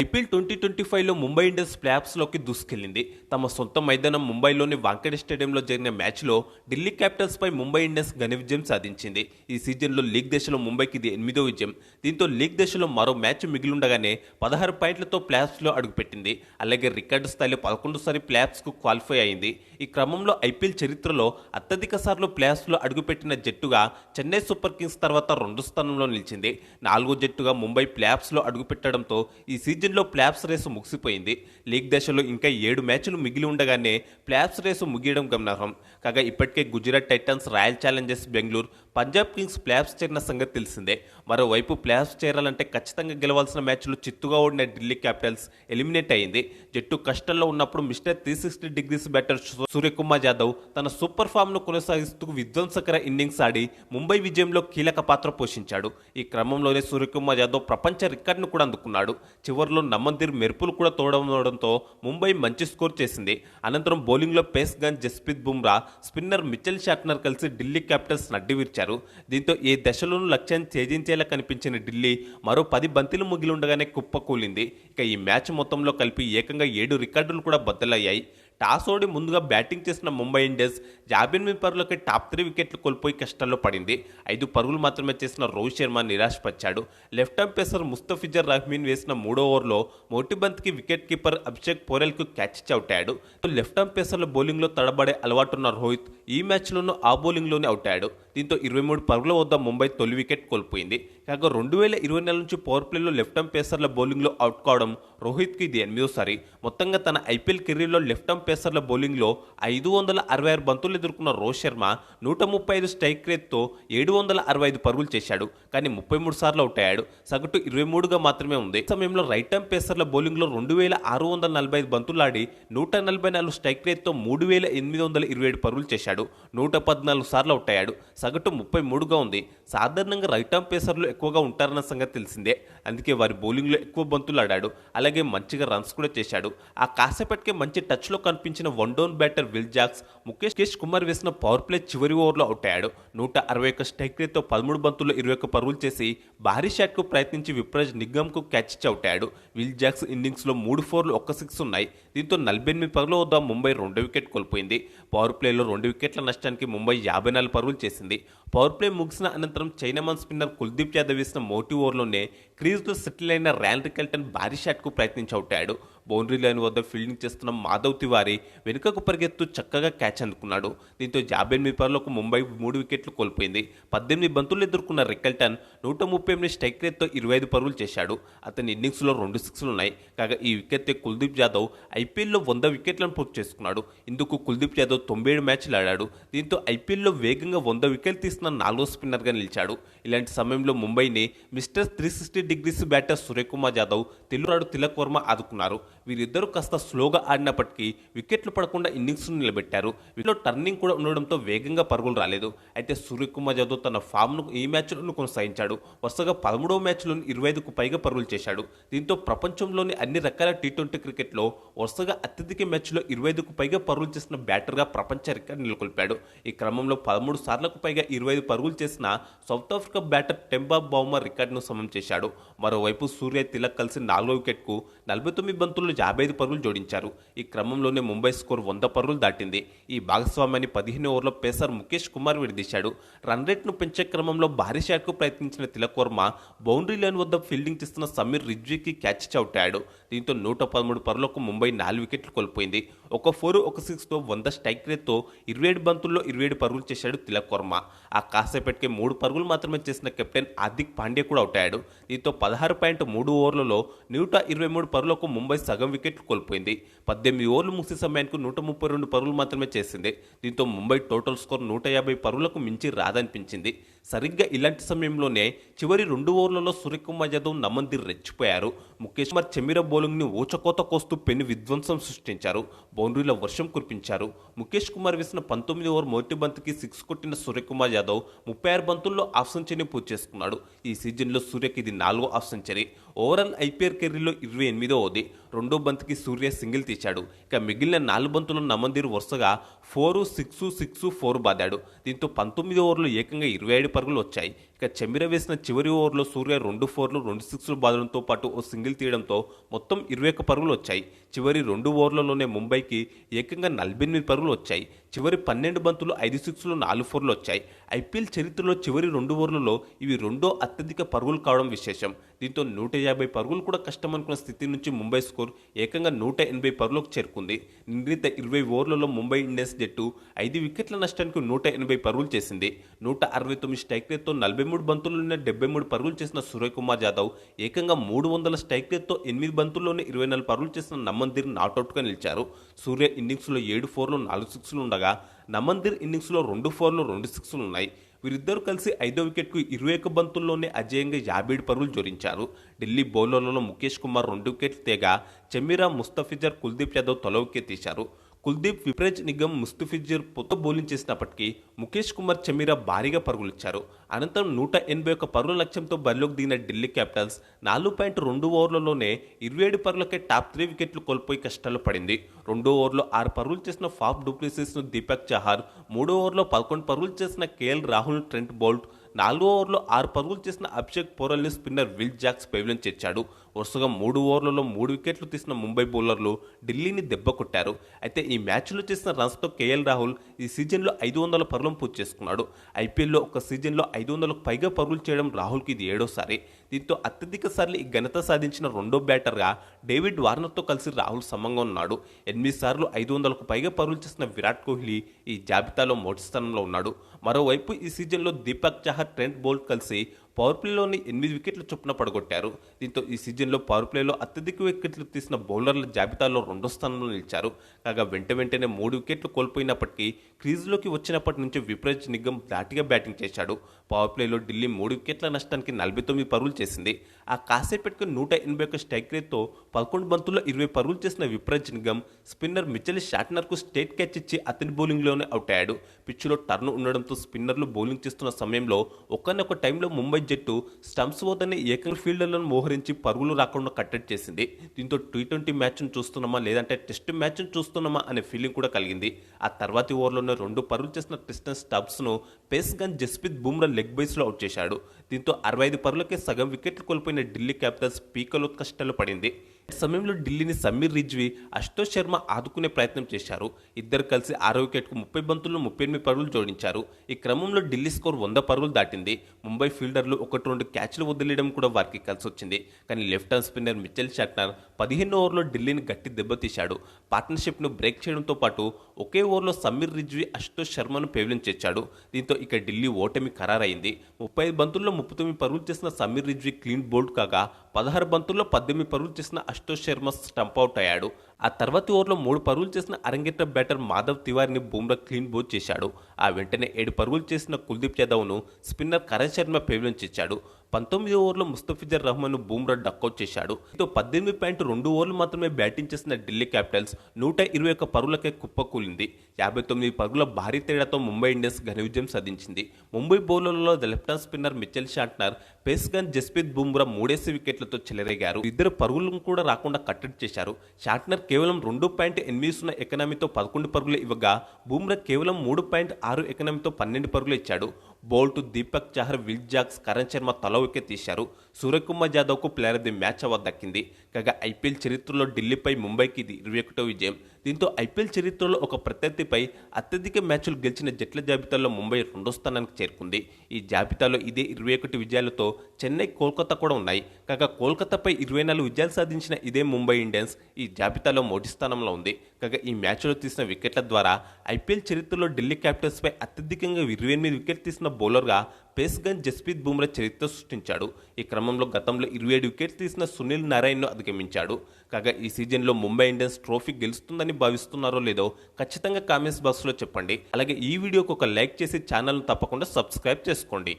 IPL 2025లో Mumbai Indians ప్లేఆఫ్స్లోకి దూసుకెళ్లింది. తమ సొంత మైదానం ముంబైలోని వాంఖేడే స్టేడియంలో జరిగిన మ్యాచ్లో ఢిల్లీ క్యాపిటల్స్పై ముంబై ఇండియన్స్ ఘన విజయం సాధించింది. ఈ సీజన్లో లీగ్ దశలో ముంబైకి ఇది 8వ విజయం. దీంతో లీగ్ దశలో మరో మ్యాచ్ మిగిలుండగానే 16 పాయింట్లతో ప్లేఆఫ్స్లో అడుగుపెట్టింది. అలాగే రికార్డు స్థాయిలో 11సారి ప్లేఆఫ్స్కు క్వాలిఫై అయింది. ఈ క్రమంలో ఐపీఎల్ చరిత్రలో అత్యధిక సార్లు ప్లేఆఫ్స్లో అడుగుపెట్టిన జట్టుగా చెన్నై సూపర్ కింగ్స్ తర్వాత 2వ స్థానంలో నిలిచింది. 4వ జట్టుగా ముంబై ప్లేఆఫ్స్లో అడుగుపెట్టడంతో ఈ సీజన్లో ప్లేఆఫ్స్ రేసు ముగిసిపోయింది. లీగ్ దశలో ఇంకా 7 మ్యాచ్లు మిగిలి ఉండగానే ప్లేఆఫ్స్ రేసు ముగియడం గమనార్హం. కాగా ఇప్పటికే Gujarat Titans, royal Challengers Bengaluru, Punjab Kings playoffs చేరిన సంగతి తెలిసిందే. మరోవైపు ప్లేఆఫ్స్ చేరాలంటే ఖచ్చితంగా గెలవాల్సిన మ్యాచ్లు చిత్తుగా ఓడిన ఢిల్లీ క్యాపిటల్స్ ఎలిమినేట్ అయింది. జట్టు కష్టంలో ఉన్నప్పుడు mister 360 degrees batter Suryakumar Yadav తన సూపర్ ఫామ్ను కొనసాగిస్తూ విధ్వంసకర ఇన్నింగ్స్ ఆడి ముంబై విజయంలో కీలక పాత్ర పోషించాడు. ఈ క్రమంలోనే సూర్యకుమార్ యాదవ్ ప్రపంచ రికార్డును కూడా అందుకున్నాడు. చివరిలో నమందిర్ మెరుపులు కూడా తోడవడంతో ముంబై మంచి స్కోర్ చేసింది. అనంతరం బౌలింగ్లో pace gun Jasprit Bumrah, spinner Mitchell Santner కలిసి ఢిల్లీ క్యాపిటల్స్ నడ్డివిర్చారు. దీంతో ఏ దశలోనూ లక్ష్యాన్ని ఛేదించేలా కనిపించిన ఢిల్లీ మరో 10 బంతిలు ముగిలుండగానే కుప్పకూలింది. ఇక ఈ మ్యాచ్ మొత్తంలో కలిపి ఏకంగా 7 రికార్డులు కూడా బద్దలయ్యాయి. టాస్ ఓడి ముందుగా బ్యాటింగ్ చేసిన ముంబై ఇండియన్స్ 58 పరుగులకి టాప్ 3 వికెట్లు కోల్పోయి కష్టాల్లో పడింది. 5 పరుగులు మాత్రమే చేసిన రోహిత్ శర్మ నిరాశపరిచాడు. Left arm pacer Mustafizur Rahim వేసిన 3వ ఓవర్లో మొదటి బంతికి వికెట్ కీపర్ అభిషేక్ పోరెల్కు క్యాచ్ అవుట్ అయ్యాడు. లెఫ్ట్ ఆర్మ్ పేసర్ల బౌలింగ్లో తడబడే అలవాటున్న రోహిత్ ఈ మ్యాచ్లోనూ ఆ బౌలింగ్లోనే అవుట్ అయ్యాడు. దీంతో 23 పరుగుల వద్ద ముంబై తొలి వికెట్ కోల్పోయింది. కాగా 2024 నుంచి పవర్ ప్లేలో లెఫ్ట్ ఆర్మ్ పేసర్ల బౌలింగ్లో అవుట్ కావడం రోహిత్కి ఇది 8వసారి. మొత్తంగా తన ఐపీఎల్ కెరీర్లో లెఫ్ట్ ఆర్మ్ పేసర్ల బౌలింగ్లో 566 బంతులు ఎదుర్కొన్న రోహిత్ శర్మ 135 స్ట్రైక్ రేట్తో 765 పరుగులు చేశాడు. కానీ 33 సార్లు అవుట్ అయ్యాడు. సగటు 23గా మాత్రమే ఉంది. ఈ సమయంలో రైట్ ఆర్మ్ పేసర్ల బౌలింగ్లో 2645 బంతులాడి 144 స్ట్రైక్ రేట్తో 3827 పరుగులు చేశాడు. 114 సార్లు అవుట్ అయ్యాడు. సగటు 33గా ఉంది. సాధారణంగా రైట్ ఆర్మ్ పేసర్లు ఎక్కువగా ఉంటారన్న సంగతి తెలిసిందే. అందుకే వారి బౌలింగ్లో ఎక్కువ బంతులు ఆడాడు. అలాగే మంచిగా రన్స్ కూడా చేశాడు. ఆ కాసేపటికే మంచి టచ్లో కనిపించిన one down batter Will Jacks Mukesh Kumar వేసిన పవర్ ప్లే చివరి ఓవర్లో అవుట్ అయ్యాడు. 161 స్ట్రైక్ రేట్తో 13 బంతుల్లో 21 పరుగులు చేసి భారీ షాట్కు ప్రయత్నించి విప్రాజ్ నిగమ్కు క్యాచ్ ఇచ్చి అవుట్ అయ్యాడు. విల్ జాక్స్ ఇన్నింగ్స్లో 3 4లు 1 6 ఉన్నాయి. దీంతో 48 పరుగుల వద్ద ముంబై 2వ వికెట్ కోల్పోయింది. పవర్ ప్లేలో 2 వికెట్ల నష్టానికి ముంబై 54 పరుగులు చేసింది. పవర్ ప్లే ముగిసిన అనంతరం చైనామన్ స్పిన్నర్ కుల్దీప్ యాదవ్ వేసిన మొదటి ఓవర్లోనే క్రీజ్లో సెటిల్ అయిన ర్యాన్ రికెల్టన్ భారీ షాట్కు ప్రయత్నించి అవుట్ అయ్యాడు. బౌండరీ లైన్ వద్ద ఫీల్డింగ్ చేస్తున్న మాధవ్ తివారీ వెనుకకు పరిగెత్తు చక్కగా క్యాచ్ అందుకున్నాడు. దీంతో 58 పరుగులకు ముంబై 3 వికెట్లు కోల్పోయింది. 18 బంతులు ఎదుర్కొన్న రికెల్టన్ 138 స్ట్రైక్ రేట్తో 25 పరుగులు చేశాడు. అతని ఇన్నింగ్స్లో 2 6లు ఉన్నాయి. కాగా ఈ వికెట్తో కుల్దీప్ యాదవ్ ఐపీఎల్లో 100 వికెట్లను పూర్తి చేసుకున్నాడు. ఇందుకు కుల్దీప్ యాదవ్ 97 మ్యాచ్లు ఆడాడు. దీంతో ఐపీఎల్లో వేగంగా 100 వికెట్లు తీసిన 4వ స్పిన్నర్గా నిలిచాడు. ఇలాంటి సమయంలో ముంబైని mister 360 degrees batter Suryakumar Yadav, తెలుగురాడు తిలక్ వర్మ ఆదుకున్నారు. వీరిద్దరూ కాస్త స్లోగా ఆడినప్పటికీ వికెట్లు పడకుండా ఇన్నింగ్స్ను నిలబెట్టారు. వీటిలో టర్నింగ్ కూడా ఉండడంతో వేగంగా పరుగులు రాలేదు. అయితే సూర్యకుమార్ యాదవ్ తన ఫామ్ను ఈ మ్యాచ్లోనూ కొనసాగించాడు. వరుసగా 13వ మ్యాచ్లోని 25కు పైగా పరుగులు చేశాడు. దీంతో ప్రపంచంలోని అన్ని రకాల టీ20 క్రికెట్లో వరుసగా అత్యధిక మ్యాచ్లో 25కు పైగా పరుగులు చేసిన బ్యాటర్గా ప్రపంచ రికార్డు నెలకొల్పాడు. ఈ క్రమంలో 13 సార్లకు పైగా 25 పరుగులు చేసిన south Africa batter Temba Bavuma రికార్డును సమం చేశాడు. మరోవైపు సూర్య, తిలక్ కలిసి 4వ వికెట్కు 49 బంతుల్లో 55 పరుగులు జోడించారు. ఈ క్రమంలోనే ముంబై స్కోర్ 100 పరుగులు దాటింది. ఈ భాగస్వామ్యాన్ని 15 ఓవర్లో పేసర్ ముఖేష్ కుమార్ విడదీశాడు. రన్ రేట్ను పెంచే క్రమంలో భారీ షాట్కు ప్రయత్నించిన తిలక్ వర్మ బౌండరీ లైన్ వద్ద ఫీల్డింగ్ చేస్తున్న సమీర్ రిజ్వీకి క్యాచ్ అవుట్ అయ్యాడు. దీంతో 113 పరుగులకు ముంబై 4 వికెట్లు కోల్పోయింది. 1 4 1 6తో 100 స్ట్రైక్ రేట్తో 27 బంతుల్లో 27 పరుగులు చేశాడు తిలక్ వర్మ. ఆ కాసేపటికే 3 పరుగులు మాత్రమే చేసిన కెప్టెన్ హార్దిక్ పాండ్యా కూడా అవుట్ అయ్యాడు. దీంతో 16.3 ఓవర్లలో 123 పరుగులకు ముంబై సగం వికెట్లు కోల్పోయింది. 18 ఓవర్లు ముగిసే సమయానికి 132 పరుగులు మాత్రమే చేసింది. దీంతో ముంబై టోటల్ స్కోర్ 150 పరుగులకు మించి రాదనిపించింది. సరిగ్గా ఇలాంటి సమయంలోనే చివరి 2 ఓవర్లలో సూర్యకుమార్ యాదవ్, నమందిర్ రెచ్చిపోయారు. ముఖేష్ కుమార్ చెమీర బౌలింగ్ని ఊచకోత కోస్తూ పెను విధ్వంసం సృష్టించారు. బౌండరీల వర్షం కురిపించారు. ముఖేష్ కుమార్ వేసిన 19 ఓవర్ మొదటి బంతికి 6 కొట్టిన సూర్యకుమార్ యాదవ్ 36 బంతుల్లో హాఫ్ సెంచరీని పూర్తి చేసుకున్నాడు. ఈ సీజన్లో సూర్యకి ఇది 4వ హాఫ్ సెంచరీ. ఓవరాల్ ఐపీఎల్ కెరీర్లో 28వ. 2వ బంతికి సూర్య సింగిల్ తీశాడు. ఇక మిగిలిన 4 బంతుల్లో నమందిర్ వరుసగా 4 6 6 4 బాదాడు. దీంతో 19 ఓవర్లు ఏకంగా 27 పరుగులు వచ్చాయి. ఇక చెమిర వేసిన చివరి ఓవర్లో సూర్య 2 4లు 2 6లు బాదడంతో పాటు ఓ సింగిల్ తీయడంతో మొత్తం 21 పరుగులు వచ్చాయి. చివరి 2 ఓవర్లలోనే ముంబైకి ఏకంగా 48 పరుగులు వచ్చాయి. చివరి 12 బంతులు 5 6లు 4 4లు వచ్చాయి. ఐపీఎల్ చరిత్రలో చివరి 2 ఓవర్లలో ఇవి రెండో అత్యధిక పరుగులు కావడం విశేషం. దీంతో 150 పరుగులు కూడా కష్టమనుకున్న స్థితి నుంచి ముంబై స్కోర్ ఏకంగా 180 పరుగులకు చేరుకుంది. నిర్ణీత 20 ఓవర్లలో ముంబై ఇండియన్స్ జట్టు 5 వికెట్ల నష్టానికి 180 పరుగులు చేసింది. 169 స్ట్రైక్ రేట్తో 43 బంతుల్లోనే 73 పరుగులు చేసిన సూర్యకుమార్ యాదవ్ ఏకంగా 300 స్ట్రైక్ రేట్తో 8 బంతుల్లోనే 24 పరుగులు చేసిన నమన్దీర్ నాటౌట్గా నిలిచారు. సూర్య ఇన్నింగ్స్లో 7 4లు 4 6లు ఉండగా నమన్దీర్ ఇన్నింగ్స్లో 2 4లు 2 6లు ఉన్నాయి. వీరిద్దరూ కలిసి 5వ వికెట్కు 21 బంతుల్లోనే అజేయంగా 57 పరుగులు జోడించారు. ఢిల్లీ బౌలర్లలో ముఖేష్ కుమార్ 2 వికెట్లు తేగా చెమీరా, ముస్తఫిజర్, కుల్దీప్ యాదవ్ తలో వికెట్ తీశారు. కుల్దీప్, విప్రేజ్ నిగమ్, ముస్తఫిజర్ పొత్తు బౌలింగ్ చేసినప్పటికీ ముఖేష్ కుమార్, చెమీరా భారీగా పరుగులిచ్చారు. అనంతరం 181 పరుగుల లక్ష్యంతో బరిలోకి దిగిన ఢిల్లీ క్యాపిటల్స్ 4.2 ఓవర్లలోనే 27 పరుగులకే టాప్ 3 వికెట్లు కోల్పోయి కష్టాలు పడింది. 2వ ఓవర్లో 6 పరుగులు చేసిన ఫాఫ్ డూప్లెసిస్ను దీపక్ చహార్, 3వ ఓవర్లో 11 పరుగులు చేసిన కేఎల్ రాహుల్, ట్రెంట్ బౌల్ట్, 4వ ఓవర్లో 6 పరుగులు చేసిన అభిషేక్ పోరల్ని స్పిన్నర్ విల్ జాక్స్ పెవిలియన్ చేర్చాడు. వరుసగా 3 ఓవర్లలో 3 వికెట్లు తీసిన ముంబై బౌలర్లు ఢిల్లీని దెబ్బ కొట్టారు. అయితే ఈ మ్యాచ్లో చేసిన రన్స్తో కేఎల్ రాహుల్ ఈ సీజన్లో 500 పరుగులను పూర్తి చేసుకున్నాడు. ఐపీఎల్లో ఒక సీజన్లో 500కు పైగా పరుగులు చేయడం రాహుల్కి ఇది 7వసారి. దీంతో అత్యధిక సార్లు ఈ ఘనత సాధించిన రెండో బ్యాటర్గా డేవిడ్ వార్నర్తో కలిసి రాహుల్ సమంగా ఉన్నాడు. 8 సార్లు 500కు పైగా పరుగులు చేసిన విరాట్ కోహ్లీ ఈ జాబితాలో మొదటి స్థానంలో ఉన్నాడు. మరోవైపు ఈ సీజన్లో దీపక్ చహర్, ట్రెంట్ బౌల్ట్ కలిసి పవర్ ప్లేలోని 8 వికెట్ల చొప్పున పడగొట్టారు. దీంతో ఈ సీజన్లో పవర్ ప్లేలో అత్యధిక వికెట్లు తీసిన బౌలర్ల జాబితాలో 2వ స్థానంలో నిలిచారు. కాగా వెంటనే 3 వికెట్లు కోల్పోయినప్పటికీ క్రీజ్లోకి వచ్చినప్పటి నుంచి విప్రేజ్ నిగమ్ ధాటిగా బ్యాటింగ్ చేశాడు. పవర్ ప్లేలో ఢిల్లీ 3 వికెట్ల నష్టానికి 49 పరుగులు చేసింది. ఆ కాసేపటికి 181 స్ట్రైక్ రేట్తో 11 బంతుల్లో 20 పరుగులు చేసిన విప్రేజ్ నిగమ్ స్పిన్నర్ మిచెల్ షాట్నర్కు స్టేట్ క్యాచ్ ఇచ్చి అతని బౌలింగ్లోనే అవుట్ అయ్యాడు. పిచ్చులో టర్న్ ఉండడంతో స్పిన్నర్లు బౌలింగ్ చేస్తున్న సమయంలో ఒకనొక టైంలో ముంబై జట్టు స్టంప్స్ వద్దనే ఏకంగా ఫీల్డర్లను మోహరించి పరుగులు రాకుండా కట్టడి చేసింది. దీంతో T20 మ్యాచ్ను చూస్తున్నామా లేదంటే టెస్ట్ మ్యాచ్ను చూస్తున్నామా అనే ఫీలింగ్ కూడా కలిగింది. ఆ తర్వాతి ఓవర్లోనే 2 పరుగులు చేసిన క్రిస్టన్ స్టబ్స్ను pace gun Jasprit Bumrah leg బైస్లో అవుట్ చేశాడు. దీంతో 65 పరుగులకే సగం వికెట్లు కోల్పోయిన ఢిల్లీ క్యాపిటల్స్ పీకలో కష్టాలు పడింది. ఈ సమయంలో ఢిల్లీని సమీర్ రిజ్వీ, అశుతోష్ శర్మ ఆదుకునే ప్రయత్నం చేశారు. ఇద్దరు కలిసి 6వ వికెట్కు 30 బంతుల్లో 38 పరుగులు జోడించారు. ఈ క్రమంలో ఢిల్లీ స్కోర్ 100 పరుగులు దాటింది. ముంబై ఫీల్డర్లు 1-2 క్యాచ్లు వదిలేయడం కూడా వారికి కలిసి వచ్చింది. కానీ left hand spinner Mitchell Shatner 15వ ఓవర్లో ఢిల్లీని గట్టి దెబ్బతీశాడు. పార్ట్నర్షిప్ను బ్రేక్ చేయడంతో పాటు ఒకే ఓవర్లో సమీర్ రిజ్వీ, అశుతోష్ శర్మను పెవిలియన్ చేర్చాడు. దీంతో ఇక ఢిల్లీ ఓటమి ఖరారైంది. 35 బంతుల్లో 39 పరుగులు చేసిన సమీర్ రిజ్వీ క్లీన్ బౌల్డ్ కాగా 16 బంతుల్లో 18 పరుగులు చేసిన అశుతోష్ శర్మ స్టంప్ అవుట్ అయ్యాడు. ఆ తర్వాతి ఓవర్లో 3 పరుగులు చేసిన అరంగేట్ర బ్యాటర్ మాధవ్ తివారీని బుమ్రా క్లీన్ బౌల్ చేశాడు. ఆ వెంటనే 7 పరుగులు చేసిన కుల్దీప్ యాదవ్ను స్పిన్నర్ కరణ్ శర్మ పెవిలియన్ చేర్చాడు. 19వ ఓవర్లో ముస్తఫిజర్ రహమాన్ను బుమ్రా డక్అవుట్ చేశాడు. దీంతో 18.2 ఓవర్లు మాత్రమే బ్యాటింగ్ చేసిన ఢిల్లీ క్యాపిటల్స్ 121 పరుగులకే కుప్పకూలింది. 59 పరుగుల భారీ తేడాతో ముంబై ఇండియన్స్ ఘన విజయం సాధించింది. ముంబై బౌలర్లలో left hand spinner Mitchell Santner, pace gun Jasprit Bumrah 3 వికెట్లతో చెలరేగారు. ఇద్దరు పరుగులను కూడా రాకుండా కట్టడి చేశారు. షాట్నర్ కేవలం 2.80 ఎకనామీతో 11 పరుగులు ఇవ్వగా బుమ్రా కేవలం 3.6 ఎకనామీతో 12 పరుగులు ఇచ్చాడు. Boult, Deepak Chahar, Will Jacks, Karan Sharma తలో వికెట్ తీశారు. సూర్యకుమార్ యాదవ్కు player of the match award దక్కింది. కాగా ఐపీఎల్ చరిత్రలో ఢిల్లీపై ముంబైకి ఇది 21వ విజయం. దీంతో ఐపీఎల్ చరిత్రలో ఒక ప్రత్యర్థిపై అత్యధిక మ్యాచ్లు గెలిచిన జట్ల జాబితాలో ముంబై 2వ స్థానానికి చేరుకుంది. ఈ జాబితాలో ఇదే 21 విజయాలతో చెన్నై, కోల్కతా కూడా ఉన్నాయి. కాగా కోల్కతాపై 24 విజయాలు సాధించిన ఇదే ముంబై ఇండియన్స్ ఈ జాబితాలో మొదటి స్థానంలో ఉంది. కాగా ఈ మ్యాచ్లో తీసిన వికెట్ల ద్వారా ఐపీఎల్ చరిత్రలో ఢిల్లీ క్యాపిటల్స్పై అత్యధికంగా 28 వికెట్లు తీసిన బౌలర్గా పేస్ గన్ జస్ప్రీత్ బుమ్రా చరిత్ర సృష్టించాడు. ఈ క్రమంలో గతంలో 27 వికెట్లు తీసిన సునీల్ నారాయణ్ను అధిగమించాడు. కాగా ఈ సీజన్లో ముంబై ఇండియన్స్ ట్రోఫీ గెలుస్తుందని భావిస్తున్నారో లేదో ఖచ్చితంగా కామెంట్స్ బాక్స్లో చెప్పండి. అలాగే ఈ వీడియోకి ఒక లైక్ చేసి ఛానల్ను తప్పకుండా సబ్స్క్రైబ్ చేసుకోండి.